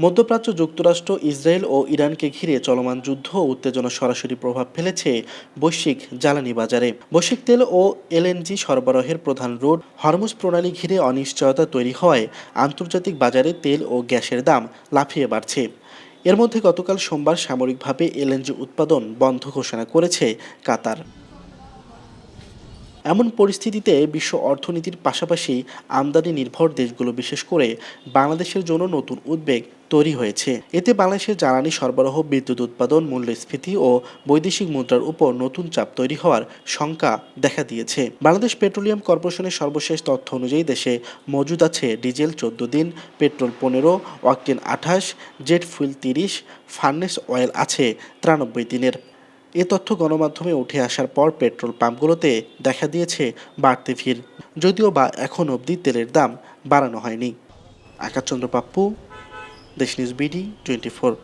মধ্যপ্রাচ্য, যুক্তরাষ্ট্র, ইসরায়েল ও ইরানকে ঘিরে চলমান যুদ্ধ ও উত্তেজনা সরাসরি প্রভাব ফেলেছে বৈশ্বিক জ্বালানি বাজারে। বৈশ্বিক তেল ও এলএনজি সরবরাহের প্রধান রুট হরমুজ প্রণালী ঘিরে অনিশ্চয়তা তৈরি হওয়ায় আন্তর্জাতিক বাজারে তেল ও গ্যাসের দাম লাফিয়ে বাড়ছে। এর মধ্যে গতকাল সোমবার সাময়িকভাবে এলএনজি উৎপাদন বন্ধ ঘোষণা করেছে কাতার। এমন পরিস্থিতিতে বিশ্ব অর্থনীতির পাশাপাশি আমদানি নির্ভর দেশগুলো, বিশেষ করে বাংলাদেশের জন্য নতুন উদ্বেগ তৈরি হয়েছে। এতে বাংলাদেশের জ্বালানি সরবরাহ, বিদ্যুৎ উৎপাদন, মূল্যস্ফীতি ও বৈদেশিক মুদ্রার উপর নতুন চাপ তৈরি হওয়ার শঙ্কা দেখা দিয়েছে। বাংলাদেশ পেট্রোলিয়াম কর্পোরেশনের সর্বশেষ তথ্য অনুযায়ী দেশে মজুদ আছে ডিজেল 14 দিন, petrol 15, octane 28, jet fuel 30, furnace oil আছে 93 দিনের। এ তথ্য গণমাধ্যমে উঠে আসার পর পেট্রোল পাম্পগুলোতে দেখা দিয়েছে বাড়তি ভিড়, যদিও বা এখন অবধি তেলের দাম বাড়ানো হয়নি। আকাশ চন্দ্র পাপ্পু, দেশ নিউজ বিডি 24।